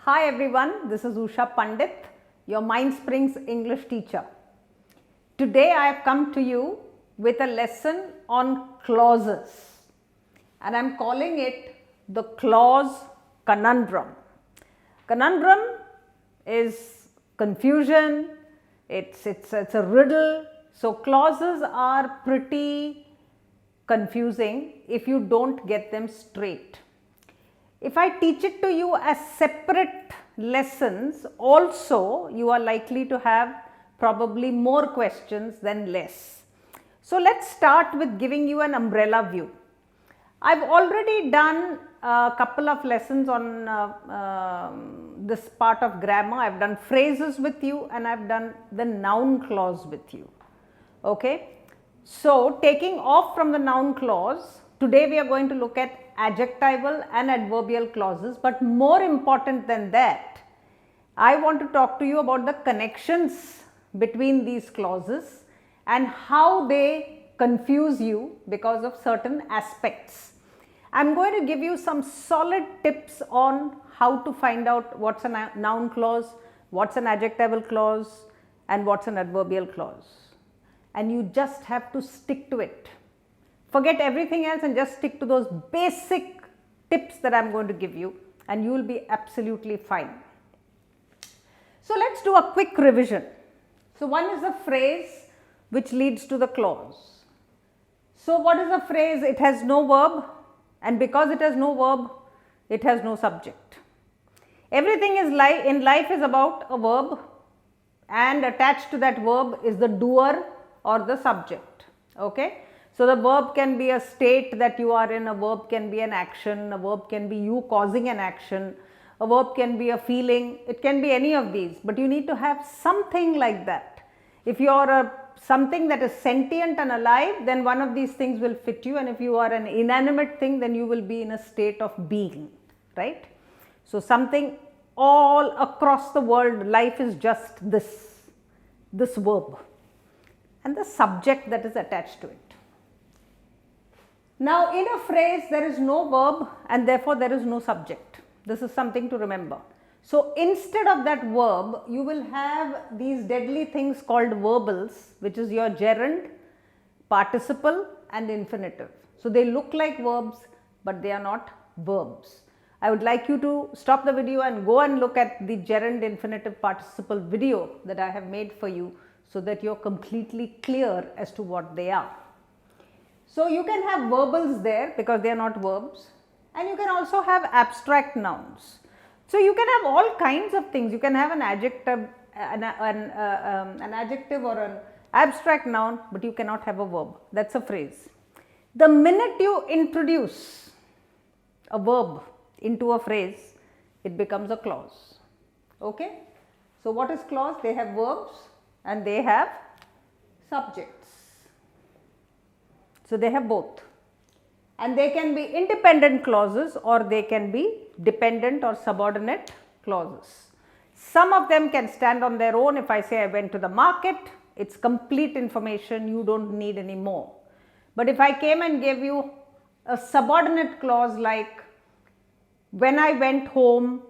Hi everyone, this is Usha Pandit, your Mindsprings English teacher. Today I have come to you with a lesson on clauses and I am calling it the clause conundrum. Conundrum is confusion, it's a riddle. So clauses are pretty confusing if you don't get them straight. If I teach it to you as separate lessons, also you are likely to have probably more questions than less. So let's start with giving you an umbrella view. I've already done a couple of lessons on this part of grammar. I've done phrases with you and I've done the noun clause with you. Okay. So taking off from the noun clause, today we are going to look at adjectival and adverbial clauses, but more important than that, I want to talk to you about the connections between these clauses and how they confuse you because of certain aspects. I am going to give you some solid tips on how to find out what's a noun clause, what's an adjectival clause and what's an adverbial clause, and you just have to stick to it. Forget everything else and just stick to those basic tips that I am going to give you and you will be absolutely fine. So let's do a quick revision. So one is a phrase which leads to the clause. So what is a phrase? It has no verb, and because it has no verb, it has no subject. Everything in life is about a verb, and attached to that verb is the doer or the subject. Okay. So the verb can be a state that you are in, a verb can be an action, a verb can be you causing an action, a verb can be a feeling, it can be any of these, but you need to have something like that. If you are something that is sentient and alive, then one of these things will fit you, and if you are an inanimate thing, then you will be in a state of being, right? So something all across the world, life is just this verb and the subject that is attached to it. Now in a phrase there is no verb and therefore there is no subject. This is something to remember. So instead of that verb you will have these deadly things called verbals, which is your gerund, participle and infinitive. So they look like verbs but they are not verbs. I would like you to stop the video and go and look at the gerund, infinitive, participle video that I have made for you so that you are completely clear as to what they are. So you can have verbals there because they are not verbs, and you can also have abstract nouns. So you can have all kinds of things. You can have an adjective, an adjective or an abstract noun, but you cannot have a verb. That's a phrase. The minute you introduce a verb into a phrase, it becomes a clause. Okay. So what is clause? They have verbs and they have subjects. So they have both, and they can be independent clauses or they can be dependent or subordinate clauses. Some of them can stand on their own. If I say I went to the market, it's complete information, you don't need any more. But if I came and gave you a subordinate clause like when I went home,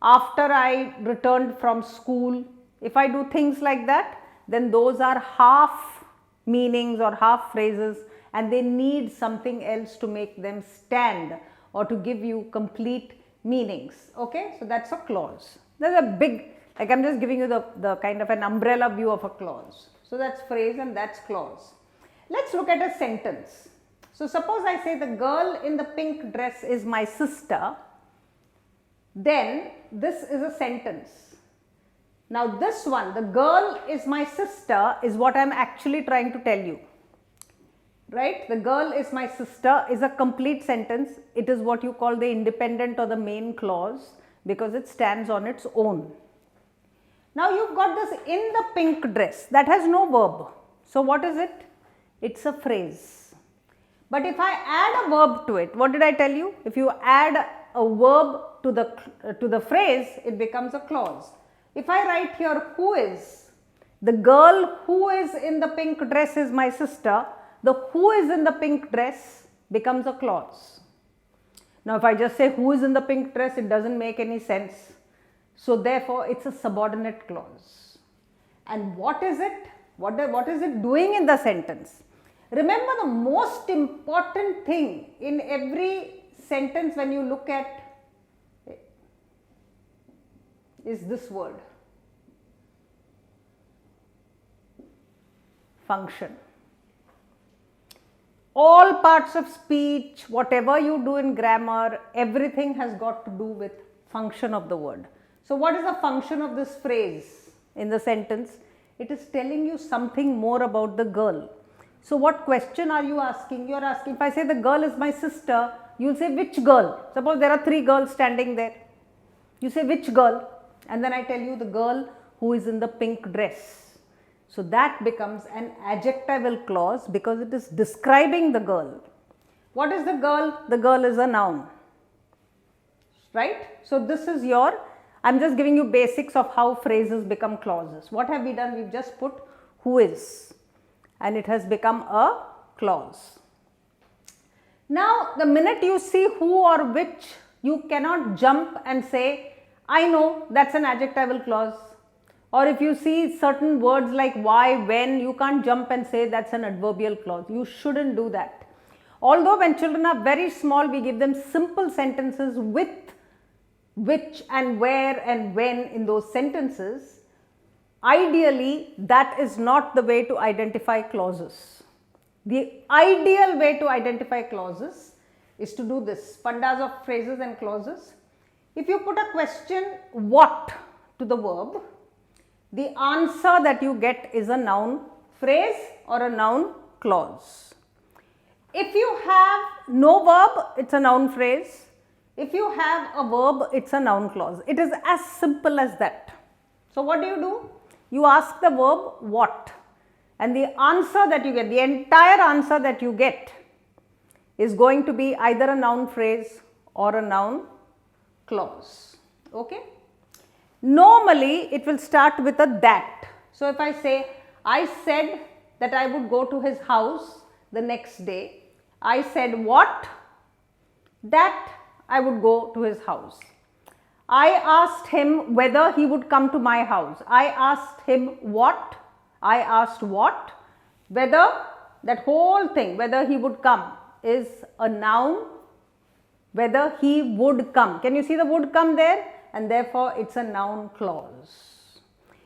after I returned from school, if I do things like that, then those are half meanings or half phrases, and they need something else to make them stand or to give you complete meanings. Okay. So that's a clause. There's a big, like I'm just giving you the kind of an umbrella view of a clause. So that's phrase and that's clause. Let's look at a sentence. So suppose I say the girl in the pink dress is my sister, then this is a sentence. Now this one, the girl is my sister, is what I'm actually trying to tell you. Right? The girl is my sister is a complete sentence. It is what you call the independent or the main clause because it stands on its own. Now you've got this in the pink dress that has no verb. So what is it? It's a phrase. But if I add a verb to it, what did I tell you? If you add a verb to the phrase, it becomes a clause. If I write here who is, the girl who is in the pink dress is my sister, the who is in the pink dress becomes a clause. Now if I just say who is in the pink dress, it doesn't make any sense. So therefore, it's a subordinate clause. And what is it? What is it doing in the sentence? Remember, the most important thing in every sentence when you look at is this word, function. All parts of speech, whatever you do in grammar, everything has got to do with function of the word. So what is the function of this phrase in the sentence? It is telling you something more about the girl. So what question are you asking? You are asking, if I say the girl is my sister, you will say which girl? Suppose there are 3 girls standing there. You say which girl? And then I tell you the girl who is in the pink dress. So that becomes an adjectival clause because it is describing the girl. What is the girl? The girl is a noun, right? So this is your, I am just giving you basics of how phrases become clauses. What have we done? We have just put who is, and it has become a clause. Now the minute you see who or which, you cannot jump and say, I know that's an adjectival clause. Or if you see certain words like why, when, you can't jump and say that's an adverbial clause. You shouldn't do that. Although when children are very small, we give them simple sentences with which and where and when in those sentences. Ideally, that is not the way to identify clauses. The ideal way to identify clauses is to do this, pandas of phrases and clauses. If you put a question what to the verb, the answer that you get is a noun phrase or a noun clause. If you have no verb, it's a noun phrase. If you have a verb, it's a noun clause. It is as simple as that. So what do? You ask the verb what, and the answer that you get, the entire answer that you get is going to be either a noun phrase or a noun clause. Okay? Normally, it will start with a that. So if I say, I said that I would go to his house the next day. I said what? That I would go to his house. I asked him whether he would come to my house. I asked him what? I asked what? Whether, that whole thing, whether he would come is a noun, whether he would come. Can you see the would come there? And therefore, it's a noun clause.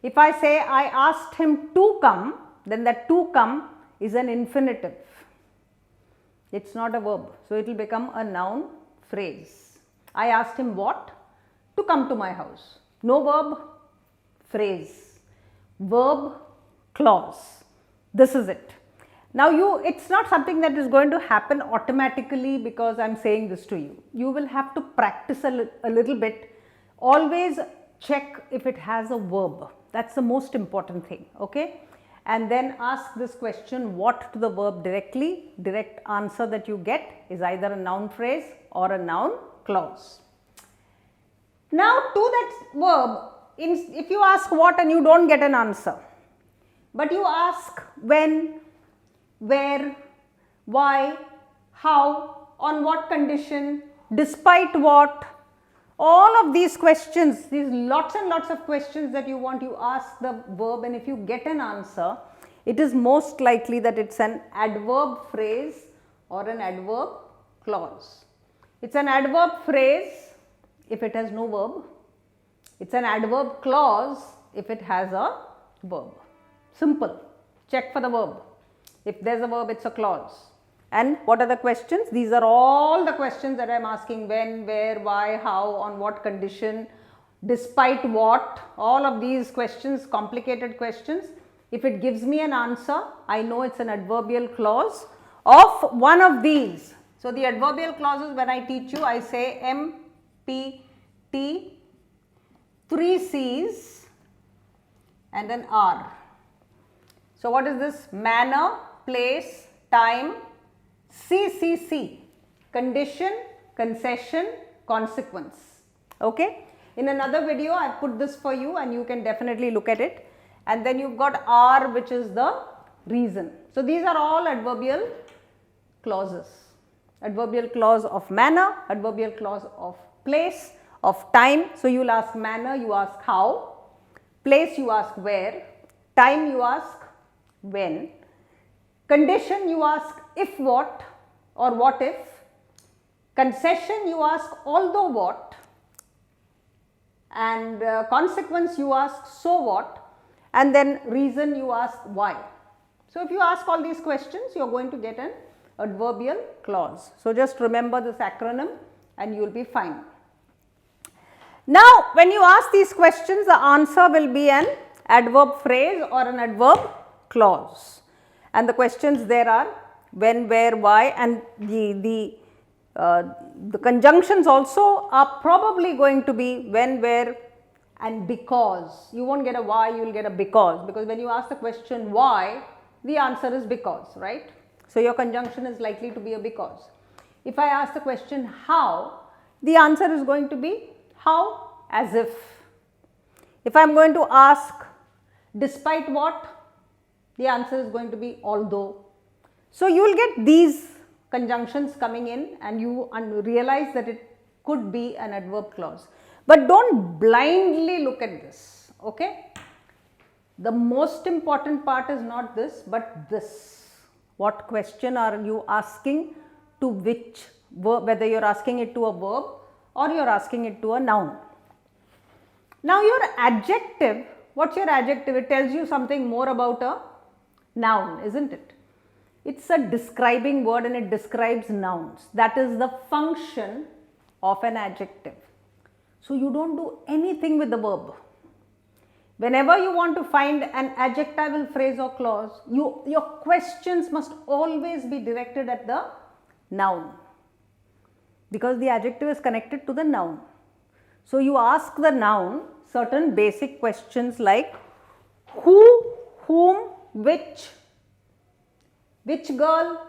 If I say I asked him to come, then that to come is an infinitive. It's not a verb. So, it will become a noun phrase. I asked him what? To come to my house. No verb, phrase. Verb, clause. This is it. Now, it's not something that is going to happen automatically because I am saying this to you. You will have to practice a little bit. Always check if it has a verb. That's the most important thing, okay? And then ask this question what to the verb directly. Direct answer that you get is either a noun phrase or a noun clause. Now to that verb, if you ask what and you don't get an answer, but you ask when, where, why, how, on what condition, despite what, all of these questions, these lots and lots of questions that you want, you ask the verb, and if you get an answer, it is most likely that it's an adverb phrase or an adverb clause. It's an adverb phrase if it has no verb. It's an adverb clause if it has a verb. Simple. Check for the verb. If there's a verb, it's a clause. And what are the questions? These are all the questions that I am asking: when, where, why, how, on what condition, despite what, all of these questions, complicated questions. If it gives me an answer, I know it's an adverbial clause of one of these. So the adverbial clauses, when I teach you, I say M, P, T, 3 C's and an R. So what is this? Manner, place, time, CCC, condition, concession, consequence. Okay. In another video, I put this for you and you can definitely look at it. And then you've got R, which is the reason. So these are all adverbial clauses. Adverbial clause of manner, adverbial clause of place, of time. So, you will ask manner, you ask how, place you ask where, time you ask when, condition you ask if what or what if, concession you ask although what, and consequence you ask so what, and then reason you ask why. So, if you ask all these questions, you are going to get an adverbial clause. So, just remember this acronym and you will be fine. Now, when you ask these questions, the answer will be an adverb phrase or an adverb clause, and the questions there are when, where, why, and the conjunctions also are probably going to be when, where, and because. You won't get a why, you will get a because when you ask the question why, the answer is because, right. So, your conjunction is likely to be a because. If I ask the question how, the answer is going to be how, as if. If I am going to ask despite what, the answer is going to be although. So, you will get these conjunctions coming in and you realize that it could be an adverb clause, but do not blindly look at this, okay. The most important part is not this, but this. What question are you asking to which verb, whether you are asking it to a verb or you are asking it to a noun. Now, your adjective, what is your adjective? It tells you something more about a noun, isn't it? It is a describing word and it describes nouns. That is the function of an adjective. So, you do not do anything with the verb. Whenever you want to find an adjectival phrase or clause, your questions must always be directed at the noun, because the adjective is connected to the noun. So, you ask the noun certain basic questions like who, whom, which girl,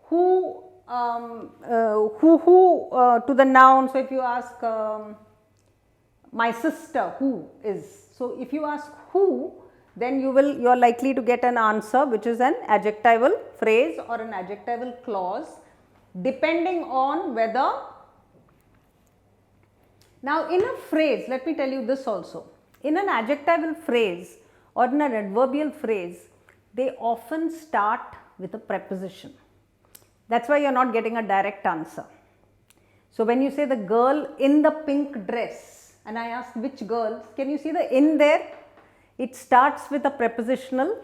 who to the noun. So, if you ask my sister, who is. So, if you ask who, then you are likely to get an answer which is an adjectival phrase or an adjectival clause, depending on whether. Now, in a phrase, let me tell you this also, in an adjectival phrase or in an adverbial phrase, they often start with a preposition. That is why you are not getting a direct answer. So, when you say the girl in the pink dress and I ask which girl, can you see the in there? It starts with a preposition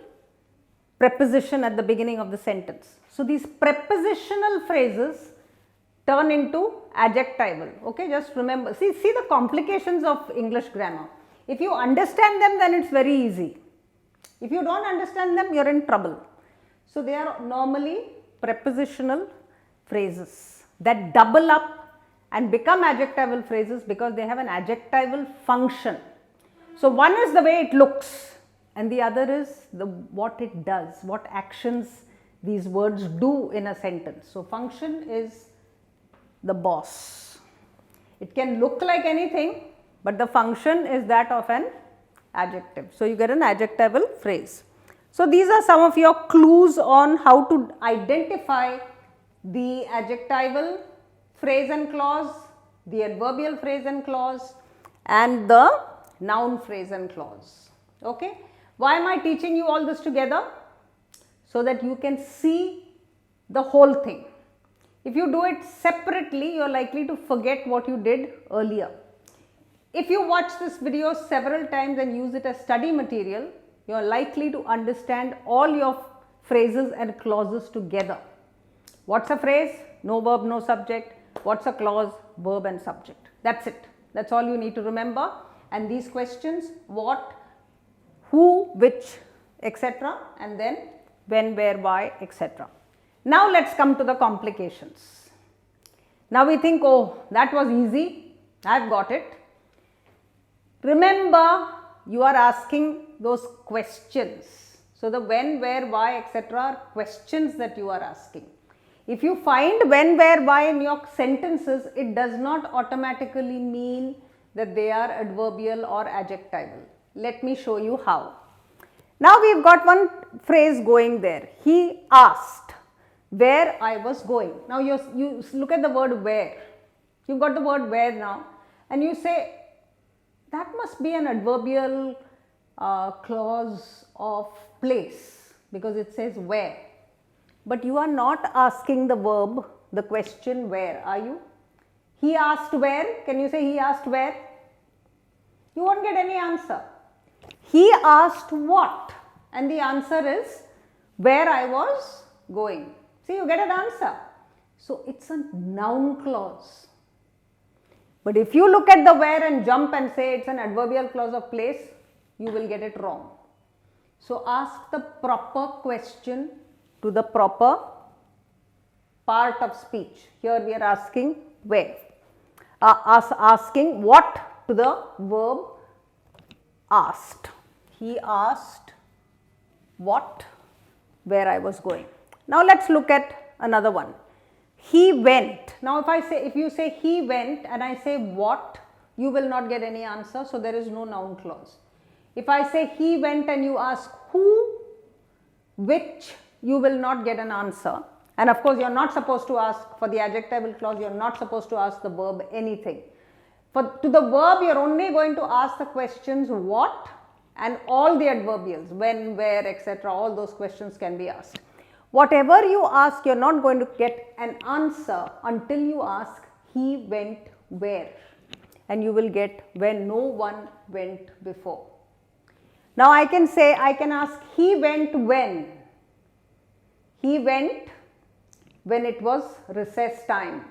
at the beginning of the sentence. So, these prepositional phrases turn into adjectival, okay. Just remember, see the complications of English grammar. If you understand them, then it is very easy. If you do not understand them, you are in trouble. So, they are normally prepositional phrases that double up and become adjectival phrases because they have an adjectival function. So, one is the way it looks and the other is what it does, what actions these words do in a sentence. So, function is the boss. It can look like anything, but the function is that of an adjective. So, you get an adjectival phrase. So, these are some of your clues on how to identify the adjectival phrase and clause, the adverbial phrase and clause, and the noun phrase and clause, okay. Why am I teaching you all this together? So that you can see the whole thing. If you do it separately, you are likely to forget what you did earlier. If you watch this video several times and use it as study material, you are likely to understand all your phrases and clauses together. What's a phrase? No verb, no subject. What's a clause? Verb and subject. That's it. That's all you need to remember. And these questions, what, who, which, etc. and then when, where, why, etc. Now, let us come to the complications. Now, we think, oh, that was easy, I have got it. Remember, you are asking those questions. So, the when, where, why, etc. are questions that you are asking. If you find when, where, why in your sentences, it does not automatically mean that they are adverbial or adjectival. Let me show you how. Now, we have got one phrase going there. He asked where I was going. Now, you look at the word where. You've got the word where now, and you say that must be an adverbial clause of place because it says where. But you are not asking the verb, the question where, are you? He asked where. Can you say he asked where? You won't get any answer. He asked what? And the answer is where I was going. See, you get an answer. So it's a noun clause. But if you look at the where and jump and say it's an adverbial clause of place, you will get it wrong. So ask the proper question to the proper part of speech. Here we are asking where. Asking what to the verb asked. He asked what, where I was going. Now let's look at another one. He went. Now if you say he went and I say what, you will not get any answer. So there is no noun clause. If I say he went and you ask who, which, you will not get an answer. And of course, you are not supposed to ask for the adjectival clause, you are not supposed to ask the verb anything. To the verb, you are only going to ask the questions what and all the adverbials, when, where, etc. All those questions can be asked. Whatever you ask, you are not going to get an answer until you ask he went where. And you will get where no one went before. Now I can ask he went when. He went when it was recess time.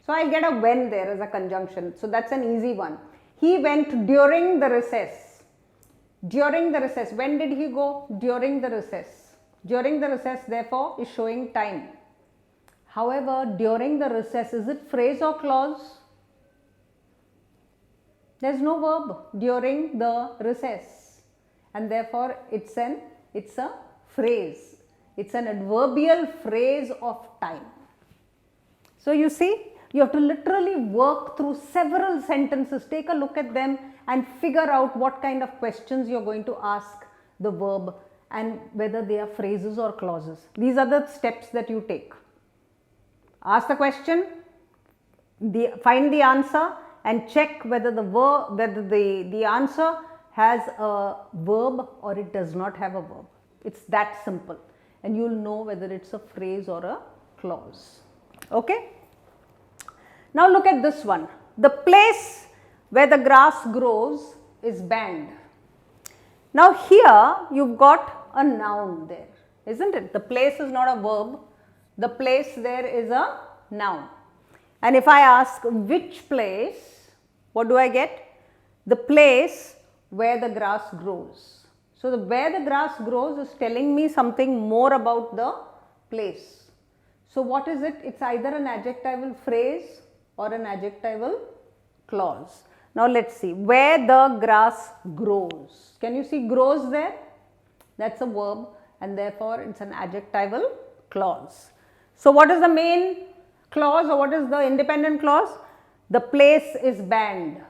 So I get a when there as a conjunction. So that's an easy one. He went during the recess. During the recess. When did he go? During the recess. During the recess therefore is showing time. However, during the recess, is it phrase or clause? There is no verb during the recess, and therefore it's a phrase. It's an adverbial phrase of time. So you see, you have to literally work through several sentences, take a look at them and figure out what kind of questions you are going to ask the verb and whether they are phrases or clauses. These are the steps that you take. Ask the question, find the answer and check whether the answer has a verb or it does not have a verb. It's that simple. And you will know whether it's a phrase or a clause. Okay? Now look at this one. The place where the grass grows is banned. Now here you've got a noun there, isn't it? The place is not a verb. The place there is a noun. And if I ask which place, what do I get? The place where the grass grows. So, where the grass grows is telling me something more about the place. So, what is it? It's either an adjectival phrase or an adjectival clause. Now, let's see where the grass grows. Can you see grows there? That's a verb and therefore it's an adjectival clause. So, what is the main clause or what is the independent clause? The place is banned.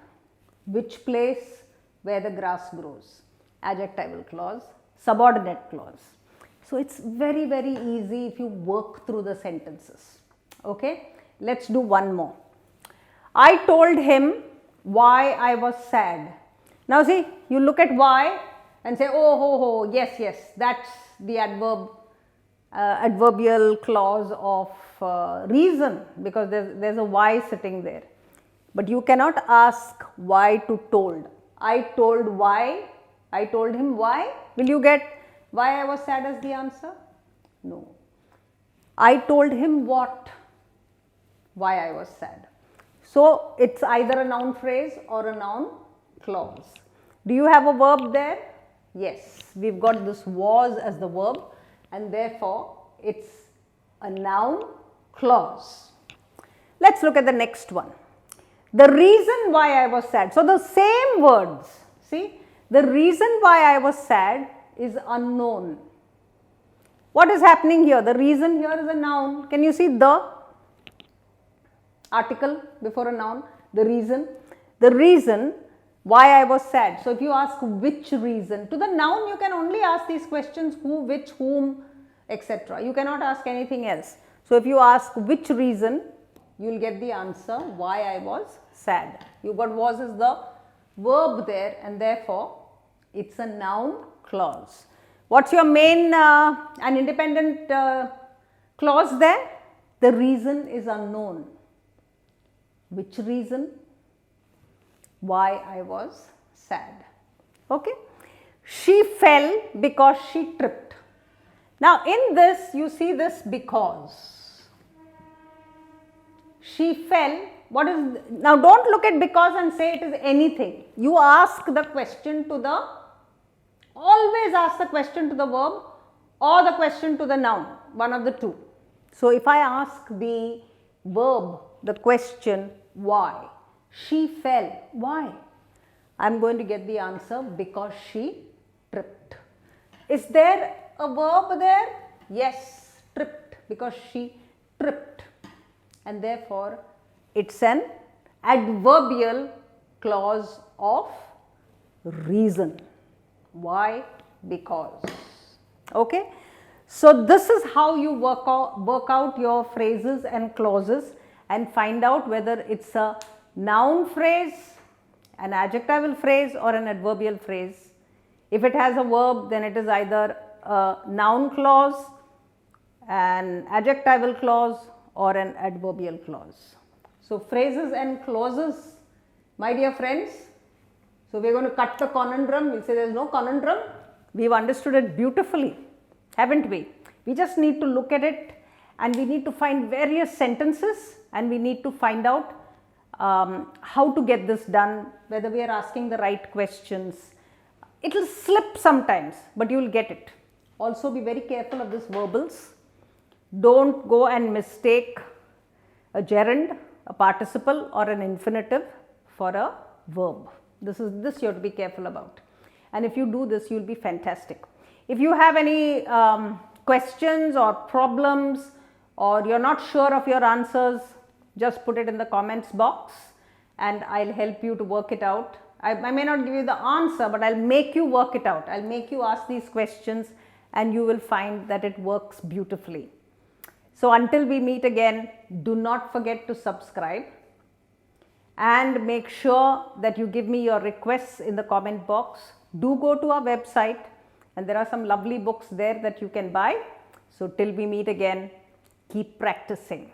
Which place? Where the grass grows. Adjectival clause, subordinate clause. So, it's very, very easy if you work through the sentences. Okay, let's do one more. I told him why I was sad. Now, see, you look at why and say, oh, yes, that's the adverbial clause of reason because there's a why sitting there. But you cannot ask why to told. I told why. I told him why. Will you get why I was sad as the answer? No. I told him what? Why I was sad. So, it's either a noun phrase or a noun clause. Do you have a verb there? Yes. We've got this was as the verb and therefore, it's a noun clause. Let's look at the next one. The reason why I was sad. So, the same words. See? The reason why I was sad is unknown. What is happening here? The reason here is a noun. Can you see the article before a noun? The reason. The reason why I was sad. So, if you ask which reason, to the noun you can only ask these questions who, which, whom, etc. You cannot ask anything else. So, if you ask which reason, you will get the answer why I was sad. You got was is the verb there, and therefore it's a noun clause. What's your main and independent clause there? The reason is unknown. Which reason? Why I was sad. Okay. She fell because she tripped. Now in this you see this because. She fell. What is, now don't look at because and say it is anything. You ask the question to the, always ask the question to the verb or the question to the noun, one of the two. So if I ask the verb the question why, she fell, why? I am going to get the answer because she tripped. Is there a verb there? Yes, tripped, because she tripped, and therefore it's an adverbial clause of reason. Why? Because. Okay. So this is how you work out your phrases and clauses and find out whether it's a noun phrase, an adjectival phrase or an adverbial phrase. If it has a verb, then it is either a noun clause, an adjectival clause or an adverbial clause. So phrases and clauses, my dear friends. So we are going to cut the conundrum. We'll say there is no conundrum. We've understood it beautifully, haven't we? We just need to look at it and we need to find various sentences and we need to find out how to get this done, whether we are asking the right questions. It will slip sometimes, but you will get it. Also be very careful of these verbals. Don't go and mistake a gerund, a participle or an infinitive for a verb. This you have to be careful about. And if you do this, you will be fantastic. If you have any questions or problems or you are not sure of your answers, just put it in the comments box and I will help you to work it out. I may not give you the answer, but I will make you work it out. I will make you ask these questions and you will find that it works beautifully. So until we meet again, do not forget to subscribe and make sure that you give me your requests in the comment box. Do go to our website and there are some lovely books there that you can buy. So till we meet again, keep practicing.